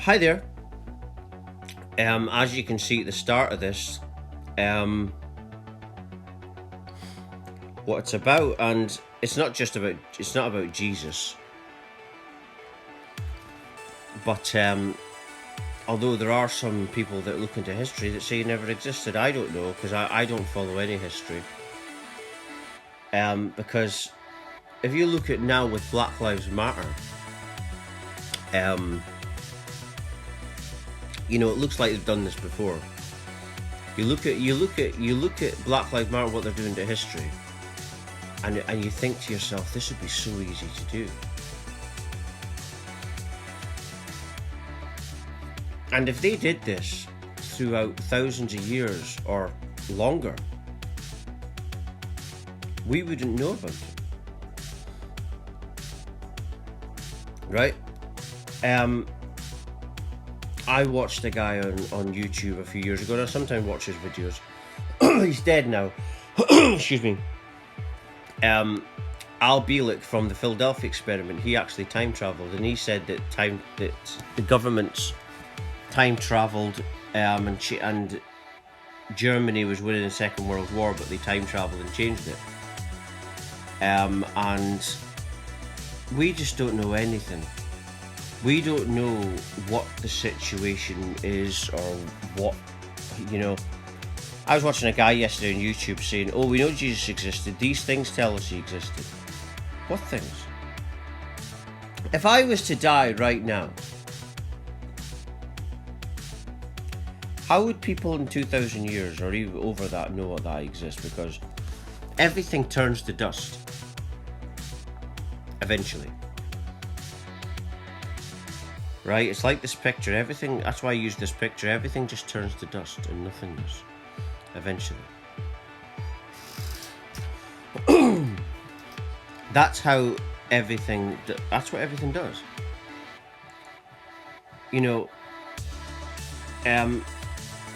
Hi there. As you can see at the start of this, what it's about, and it's not about Jesus, but although there are some people that look into history that say he never existed. I don't know, because I don't follow any history. Because if you look at now with Black Lives Matter, it looks like they've done this before. You look at Black Lives Matter, what they're doing to history, and you think to yourself, this would be so easy to do. And if they did this throughout thousands of years or longer, we wouldn't know about it. Right? I watched a guy on YouTube a few years ago, and I sometimes watch his videos. He's dead now. Excuse me. Al Bielek from the Philadelphia Experiment, he actually time traveled, and he said that the government's time traveled, and Germany was winning the Second World War, but they time traveled and changed it. And we just don't know anything. We don't know what the situation is, or what, I was watching a guy yesterday on YouTube saying, oh, we know Jesus existed. These things tell us he existed. What things? If I was to die right now, how would people in 2,000 years or even over that know that I exist? Because everything turns to dust eventually. Right? It's like this picture. That's why I use this picture. Everything just turns to dust and nothingness eventually. That's what everything does.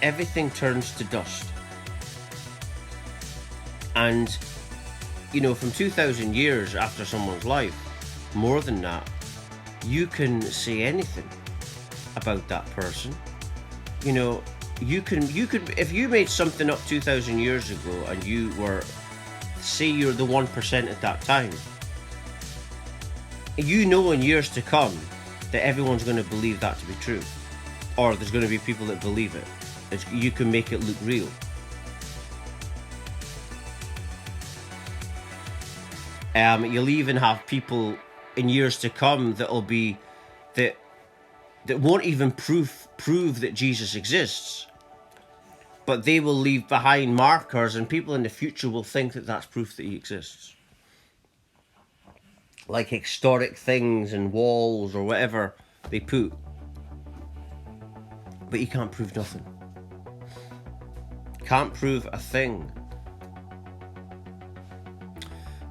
Everything turns to dust. And, from 2,000 years after someone's life, more than that, you can say anything about that person. You could, if you made something up 2,000 years ago and say you're the 1% at that time, in years to come that everyone's going to believe that to be true, or there's going to be people that believe it. You can make it look real. You'll even have people in years to come that won't even prove that Jesus exists, but they will leave behind markers, and people in the future will think that that's proof that he exists. Like historic things and walls or whatever they put. But you can't prove nothing. Can't prove a thing.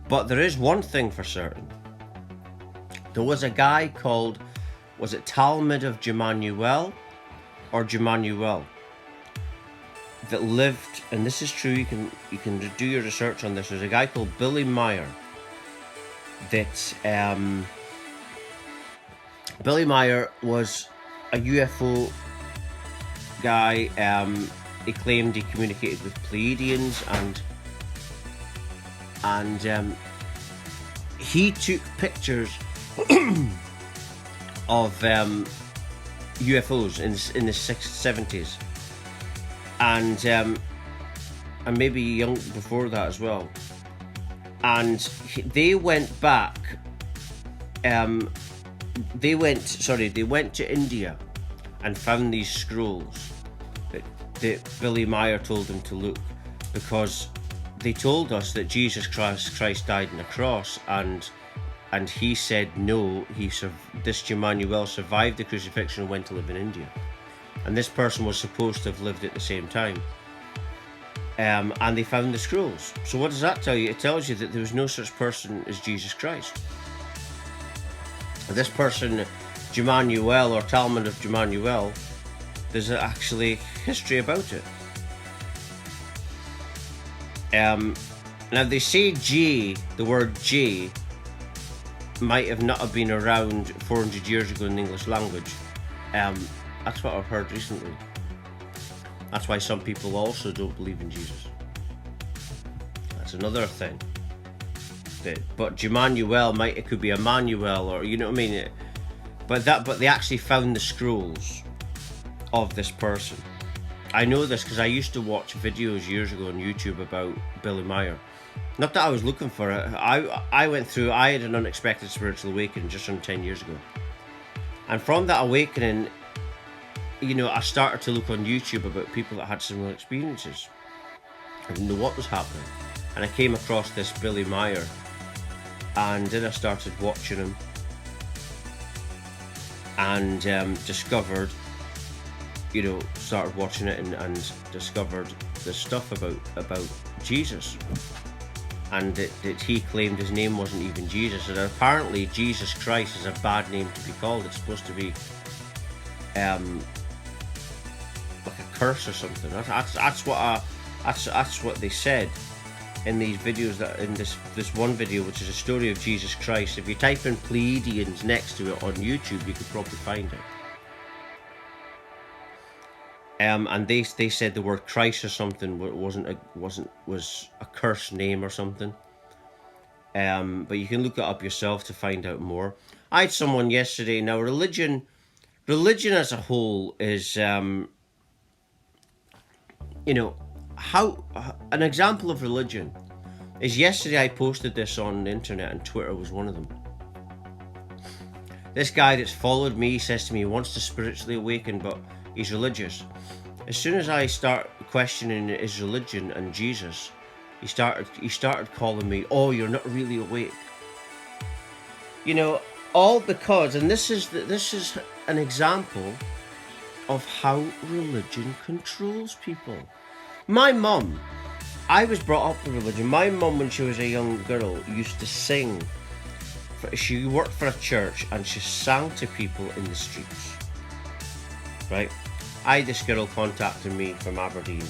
But there is one thing for certain. There was a guy called, was it Talmud of Jemanuel or Jemanuel, that lived, and this is true, you can do your research on this. There's a guy called Billy Meier that Billy Meier was a UFO guy. He claimed he communicated with Pleiadians, and he took pictures of UFOs in the 70s, and maybe young before that as well. And they went back. They went to India and found these scrolls that Billy Meier told them to look, because they told us that Jesus Christ died on the cross, and he said no, this Jemanuel survived the crucifixion and went to live in India, and this person was supposed to have lived at the same time. And they found the scrolls. So what does that tell you? It tells you that there was no such person as Jesus Christ. This person, Jemanuel, or Talmud of Jemanuel, there's actually history about it. Now they say the word J might have not have been around 400 years ago in the English language, That's what I've heard recently. That's why some people also don't believe in Jesus. That's another thing. But Emmanuel it could be Emmanuel, or you know what I mean. But they actually found the scrolls of this person. I know this because I used to watch videos years ago on YouTube about Billy Meyer. Not that I was looking for it. I had an unexpected spiritual awakening just some 10 years ago. And from that awakening, I started to look on YouTube about people that had similar experiences. I didn't know what was happening. And I came across this Billy Meyer, and then I started watching him and discovered, started watching it and discovered the stuff about Jesus. And that he claimed his name wasn't even Jesus, and apparently Jesus Christ is a bad name to be called. It's supposed to be like a curse or something. That's what they said in these videos. That in this one video, which is a story of Jesus Christ. If you type in Pleiadians next to it on YouTube, you could probably find it. And they said the word Christ or something was a cursed name or something. But you can look it up yourself to find out more. I had someone yesterday. Now religion as a whole is how an example of religion is yesterday. I posted this on the internet, and Twitter was one of them. This guy that's followed me says to me he wants to spiritually awaken, but he's religious. As soon as I start questioning his religion and Jesus, he started calling me, "Oh, you're not really awake." All because, and this is an example of how religion controls people. My mum, I was brought up with religion. My mum, when she was a young girl, used to sing. She worked for a church and she sang to people in the streets. Right? I had this girl contacting me from Aberdeen.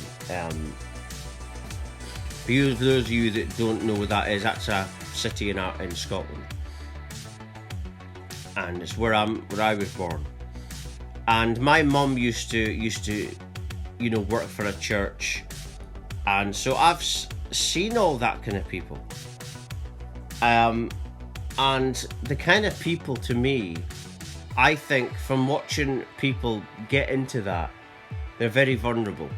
For those of you that don't know what that is, that's a city in Scotland. And it's where I was born. And my mum used to work for a church, and so I've seen all that kind of people. And the kind of people, to me, I think from watching people get into that, they're very vulnerable.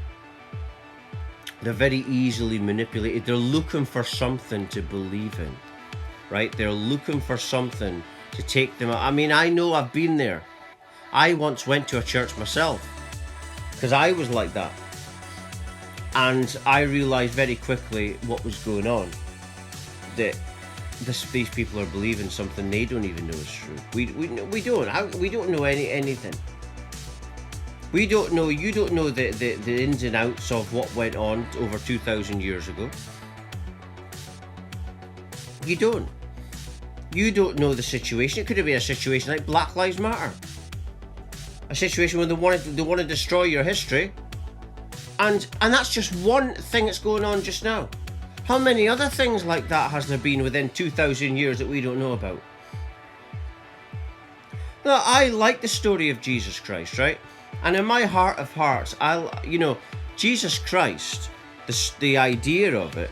They're very easily manipulated. They're looking for something to believe in, right? They're looking for something to take them out. I mean, I know, I've been there. I once went to a church myself because I was like that. And I realised very quickly what was going on. That these people are believing something they don't even know is true. We don't know anything. We don't know. You don't know the ins and outs of what went on over 2,000 years ago. You don't. You don't know the situation. It could have been a situation like Black Lives Matter. A situation where they want to destroy your history. And that's just one thing that's going on just now. How many other things like that has there been within 2,000 years that we don't know about? Now, I like the story of Jesus Christ, right? And in my heart of hearts, Jesus Christ, the idea of it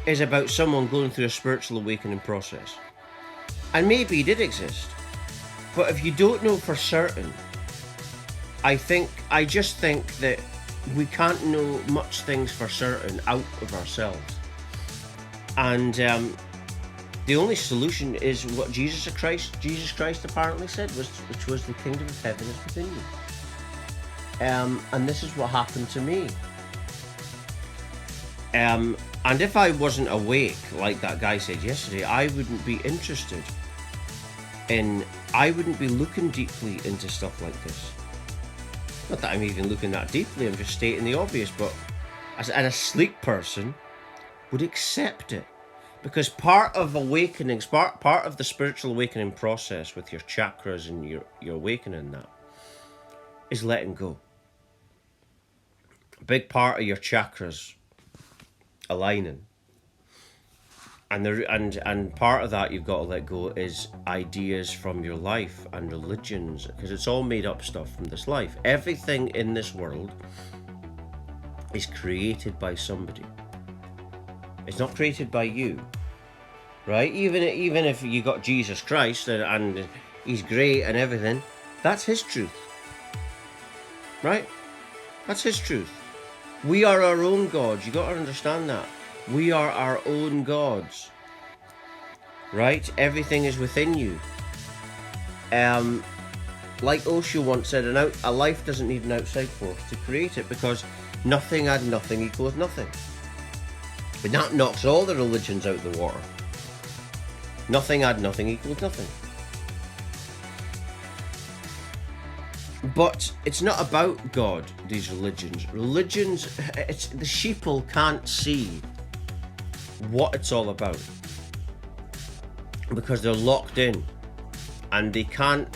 is about someone going through a spiritual awakening process. And maybe he did exist. But if you don't know for certain, I just think that we can't know much things for certain out of ourselves. And the only solution is what Jesus Christ apparently said, which was the kingdom of heaven is within you. And this is what happened to me. And if I wasn't awake, like that guy said yesterday, I wouldn't be interested I wouldn't be looking deeply into stuff like this. Not that I'm even looking that deeply, I'm just stating the obvious, but a sleep person would accept it. Because part of awakenings, part of the spiritual awakening process with your chakras and your awakening, that is letting go. A big part of your chakras aligning And part of that you've got to let go is ideas from your life and religions, because it's all made up stuff from this life. Everything in this world is created by somebody. It's not created by you, right? Even if you got Jesus Christ and he's great and everything, that's his truth, right? That's his truth. We are our own gods. You got to understand that. We are our own gods, right? Everything is within you. Like Osho once said, a life doesn't need an outside force to create it, because nothing add nothing equals nothing. But that knocks all the religions out the water. Nothing add nothing equals nothing. But it's not about God, these religions. The sheeple can't see what it's all about, because they're locked in and they can't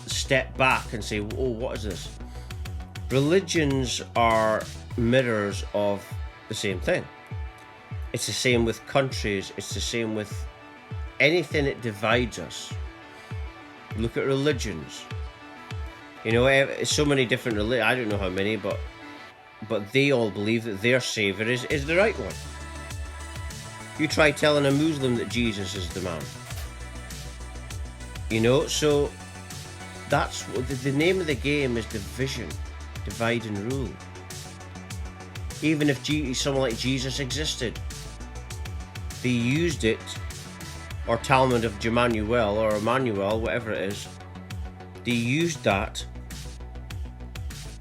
step back and say, oh, what is this? Religions are mirrors of the same thing. It's the same with countries. It's the same with anything that divides us. Look at religions. You know, so many different religions. I don't know how many, but they all believe that their savior is the right one. You try telling a Muslim that Jesus is the man. You know, so that's what the name of the game is: division, divide and rule. Even if someone like Jesus existed, they used it, or Talmud of Jemanuel or Emmanuel, whatever it is, they used that.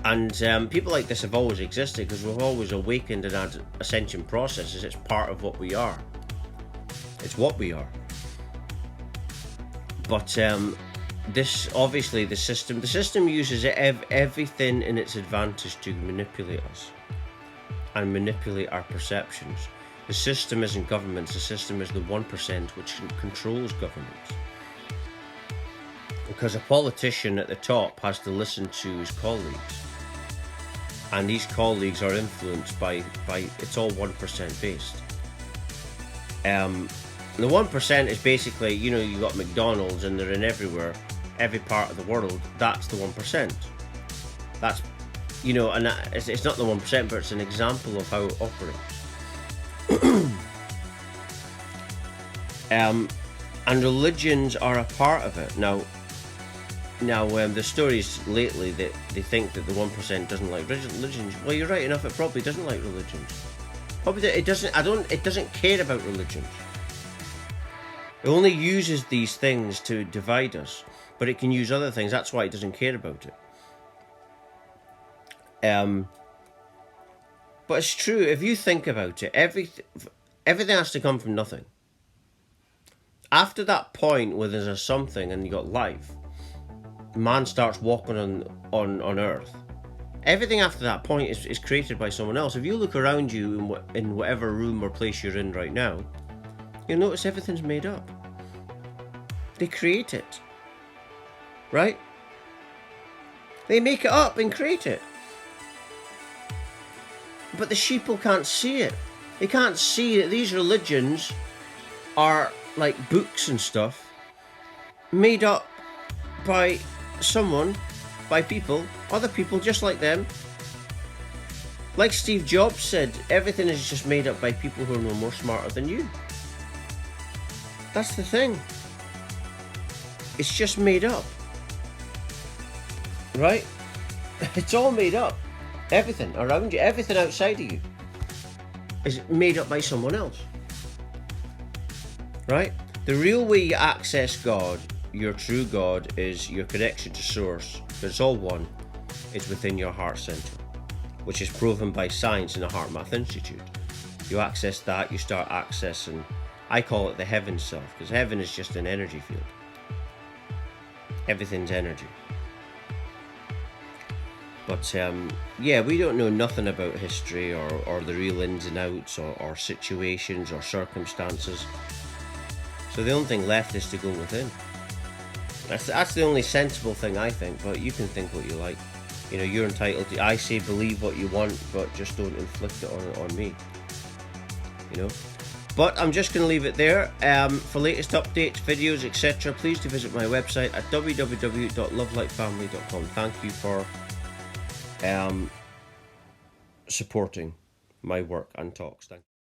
And people like this have always existed, because we've always awakened in our ascension processes. It's part of what we are. It's what we are. But this, obviously, the system uses everything in its advantage to manipulate us and manipulate our perceptions. The system isn't governments. The system is the 1% which controls governments. Because a politician at the top has to listen to his colleagues. And these colleagues are influenced by it's all 1% based. The 1% is basically, you know, you got McDonald's and they're in everywhere, every part of the world. That's the 1%. That's, you know, and it's not the 1%, but it's an example of how it operates. And religions are a part of it. Now, the stories lately that they think that the 1% doesn't like religions. Well, you're right enough. It probably doesn't like religions. Probably it doesn't. It doesn't care about religions. It only uses these things to divide us, but it can use other things. That's why it doesn't care about it. But it's true. If you think about it, everything has to come from nothing. After that point where there's a something and you got life, man starts walking on earth. Everything after that point is created by someone else. If you look around you in whatever room or place you're in right now, you'll notice everything's made up. They create it, right? They make it up and create it. But the sheeple can't see it. They can't see that these religions are like books and stuff made up by someone, by people, other people just like them. Like Steve Jobs said, everything is just made up by people who are no more smarter than you. That's the thing. It's just made up. Right? It's all made up. Everything around you, everything outside of you is made up by someone else. Right? The real way you access God, your true God, is your connection to Source. It's all one. It's within your heart center, which is proven by science in the Heart Math Institute. You access that, you start accessing, I call it the heaven self, because heaven is just an energy field. Everything's energy. But yeah, we don't know nothing about history or the real ins and outs or situations or circumstances. So the only thing left is to go within. That's the only sensible thing, I think, but you can think what you like. You know, you're entitled to, I say believe what you want, but just don't inflict it on me. You know? But I'm just going to leave it there. For latest updates, videos, etc., please do visit my website at www.lovelikefamily.com. Thank you for supporting my work and talks. Thank you.